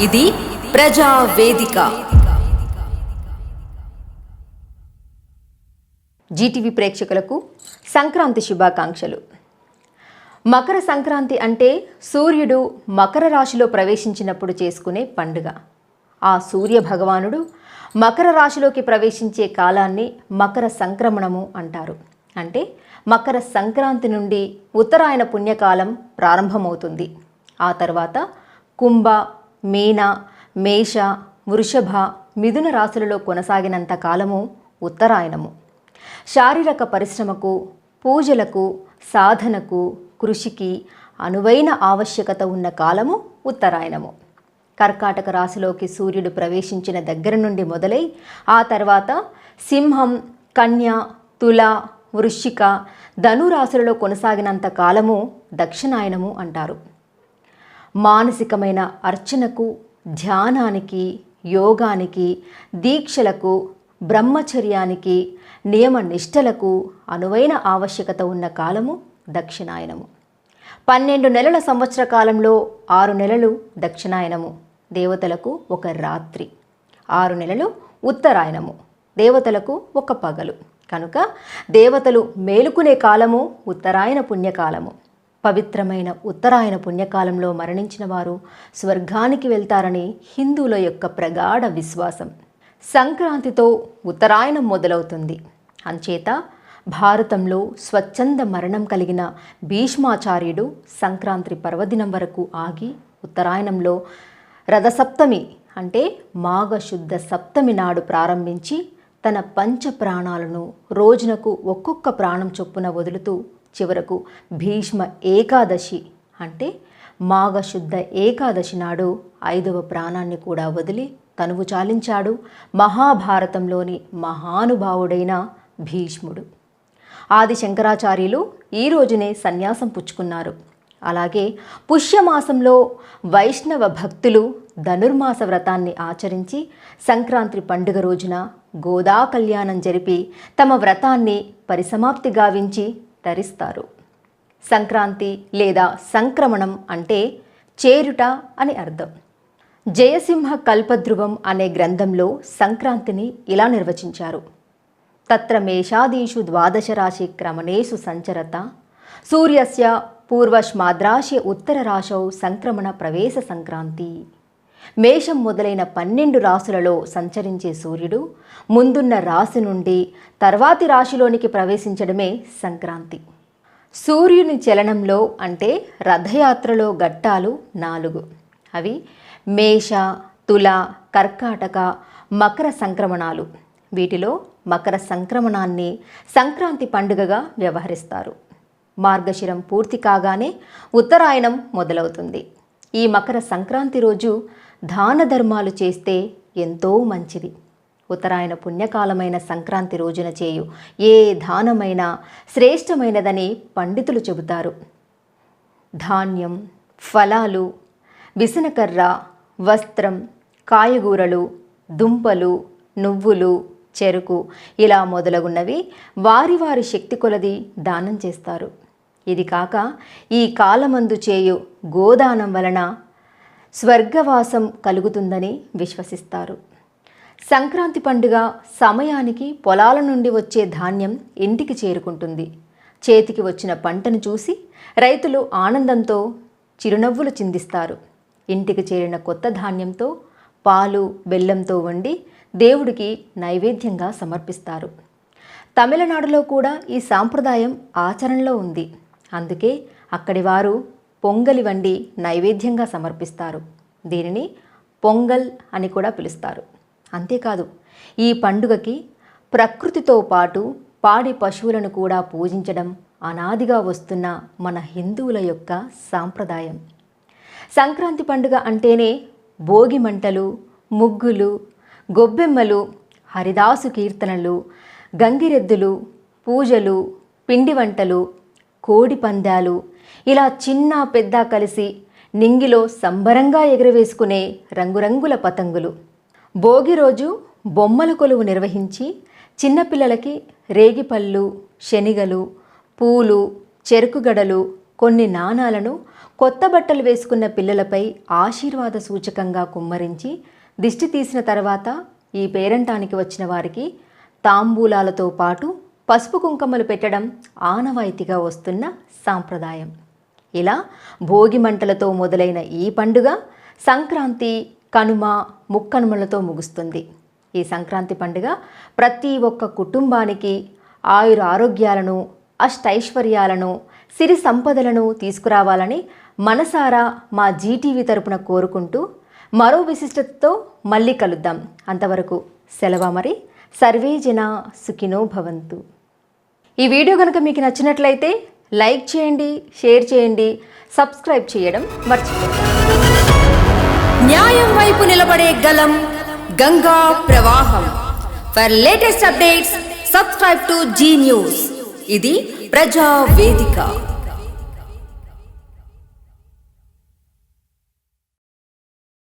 ఇది ప్రజా వేదిక. జీటీవీ ప్రేక్షకులకు సంక్రాంతి శుభాకాంక్షలు. మకర సంక్రాంతి అంటే సూర్యుడు మకర రాశిలో ప్రవేశించినప్పుడు చేసుకునే పండుగ. ఆ సూర్య భగవానుడు మకర రాశిలోకి ప్రవేశించే కాలాన్ని మకర సంక్రమణము అంటారు. అంటే మకర సంక్రాంతి నుండి ఉత్తరాయణ పుణ్యకాలం ప్రారంభమవుతుంది. ఆ తర్వాత కుంభ, మీన, మేష, వృషభ, మిథున రాశులలో కొనసాగినంత కాలము ఉత్తరాయణము. శారీరక పరిశ్రమకు, పూజలకు, సాధనకు, కృషికి అనువైన ఆవశ్యకత ఉన్న కాలము ఉత్తరాయణము. కర్కాటక రాశిలోకి సూర్యుడు ప్రవేశించిన దగ్గర నుండి మొదలై ఆ తర్వాత సింహం, కన్య, తుల, వృశ్చిక, ధనురాశులలో కొనసాగినంత కాలము దక్షిణాయనము అంటారు. మానసికమైన అర్చనకు, ధ్యానానికి, యోగానికి, దీక్షలకు, బ్రహ్మచర్యానికి, నియమ నిష్టలకు అనువైన ఆవశ్యకత ఉన్న కాలము దక్షిణాయనము. 12 నెలల సంవత్సర కాలంలో 6 నెలలు దక్షిణాయనము, దేవతలకు ఒక రాత్రి. 6 నెలలు ఉత్తరాయణము, దేవతలకు ఒక పగలు. కనుక దేవతలు మేలుకునే కాలము ఉత్తరాయణ పుణ్యకాలము. పవిత్రమైన ఉత్తరాయణ పుణ్యకాలంలో మరణించిన వారు స్వర్గానికి వెళ్తారని హిందువుల యొక్క ప్రగాఢ విశ్వాసం. సంక్రాంతితో ఉత్తరాయణం మొదలవుతుంది. అంచేత భారతంలో స్వచ్ఛంద మరణం కలిగిన భీష్మాచార్యుడు సంక్రాంతి పర్వదినం వరకు ఆగి ఉత్తరాయణంలో రథసప్తమి అంటే మాఘశుద్ధ సప్తమి నాడు ప్రారంభించి తన పంచ ప్రాణాలను రోజునకు ఒక్కొక్క ప్రాణం చొప్పున వదులుతూ చివరకు భీష్మ ఏకాదశి అంటే మాఘశుద్ధ ఏకాదశి నాడు 5వ ప్రాణాన్ని కూడా వదిలి తనువు చాలించాడు మహాభారతంలోని మహానుభావుడైన భీష్ముడు. ఆది శంకరాచార్యులు ఈ రోజునే సన్యాసం పుచ్చుకున్నారు. అలాగే పుష్యమాసంలో వైష్ణవ భక్తులు ధనుర్మాస వ్రతాన్ని ఆచరించి సంక్రాంతి పండుగ రోజున గోదా కళ్యాణం జరిపి తమ వ్రతాన్ని పరిసమాప్తి గావించి తరిస్తారు. సంక్రాంతి లేదా సంక్రమణం అంటే చేరుట అని అర్థం. జయసింహ కల్పధ్రువం అనే గ్రంథంలో సంక్రాంతిని ఇలా నిర్వచించారు. తత్ర మేషాదీషు 12 రాశి క్రమణేషు సంచరత సూర్యస్య పూర్వష్మాద్రాశి ఉత్తర రాశౌ సంక్రమణ ప్రవేశ సంక్రాంతి. మేషం మొదలైన 12 రాశులలో సంచరించే సూర్యుడు ముందున్న రాశి నుండి తర్వాతి రాశిలోనికి ప్రవేశించడమే సంక్రాంతి. సూర్యుని చలనంలో అంటే రథయాత్రలో ఘట్టాలు 4. అవి మేష, తుల, కర్కాటక, మకర సంక్రమణాలు. వీటిలో మకర సంక్రమణాన్ని సంక్రాంతి పండుగగా వ్యవహరిస్తారు. మార్గశిరం పూర్తి కాగానే ఉత్తరాయణం మొదలవుతుంది. ఈ మకర సంక్రాంతి రోజు దాన ధర్మాలు చేస్తే ఎంతో మంచిది. ఉత్తరాయణ పుణ్యకాలమైన సంక్రాంతి రోజున చేయు ఏ దానమైనా శ్రేష్టమైనదని పండితులు చెబుతారు. ధాన్యం, ఫలాలు, విసనకర్ర, వస్త్రం, కాయగూరలు, దుంపలు, నువ్వులు, చెరుకు ఇలా మొదలగున్నవి వారి వారి శక్తి కొలది దానం చేస్తారు. ఇది కాక ఈ కాలమందు చేయు గోదానం వలన స్వర్గవాసం కలుగుతుందని విశ్వసిస్తారు. సంక్రాంతి పండుగ సమయానికి పొలాల నుండి వచ్చే ధాన్యం ఇంటికి చేరుకుంటుంది. చేతికి వచ్చిన పంటను చూసి రైతులు ఆనందంతో చిరునవ్వులు చిందిస్తారు. ఇంటికి చేరిన కొత్త ధాన్యంతో పాలు, బెల్లంతో వండి దేవుడికి నైవేద్యంగా సమర్పిస్తారు. తమిళనాడులో కూడా ఈ సాంప్రదాయం ఆచరణలో ఉంది. అందుకే అక్కడి వారు పొంగలి వండి నైవేద్యంగా సమర్పిస్తారు. దీనిని పొంగల్ అని కూడా పిలుస్తారు. అంతేకాదు ఈ పండుగకి ప్రకృతితో పాటు పాడి పశువులను కూడా పూజించడం అనాదిగా వస్తున్న మన హిందువుల యొక్క సాంప్రదాయం. సంక్రాంతి పండుగ అంటేనే భోగి మంటలు, ముగ్గులు, గొబ్బెమ్మలు, హరిదాసు కీర్తనలు, గంగిరెద్దులు, పూజలు, పిండి వంటలు, కోడి పందాలు ఇలా చిన్న పెద్ద కలిసి నింగిలో సంబరంగా ఎగురవేసుకునే రంగురంగుల పతంగులు. భోగి రోజు బొమ్మల కొలువు నిర్వహించి చిన్నపిల్లలకి రేగిపళ్ళు, శనిగలు, పూలు, చెరుకుగడలు, కొన్ని నాణాలను కొత్త బట్టలు వేసుకున్న పిల్లలపై ఆశీర్వాద సూచకంగా కుమ్మరించి దిష్టి తీసిన తర్వాత ఈ పేరంటానికి వచ్చిన వారికి తాంబూలాలతో పాటు పసుపు కుంకుమలు పెట్టడం ఆనవాయితీగా వస్తున్న సాంప్రదాయం. ఇలా భోగి మంటలతో మొదలైన ఈ పండుగ సంక్రాంతి, కనుమ, ముక్కనుమలతో ముగుస్తుంది. ఈ సంక్రాంతి పండుగ ప్రతి ఒక్క కుటుంబానికి ఆయుర ఆరోగ్యాలను, అష్టైశ్వర్యాలను, సిరి సంపదలను తీసుకురావాలని మనసారా మా జీటీవీ తరపున కోరుకుంటూ మరో విశిష్టతతో మళ్ళీ కలుద్దాం. అంతవరకు సెలవు మరి. సర్వే జన సుఖినో భవంతు. ఈ వీడియో కనుక మీకు నచ్చినట్లయితే లైక్ చేయండి, షేర్ చేయండి, సబ్స్క్రైబ్ చేయడం మర్చిపోండి. న్యాయం వైపు నిలబడే గలం గంగా ప్రవాహం. For latest updates subscribe to Zee News. ఇది ప్రజా వేదిక.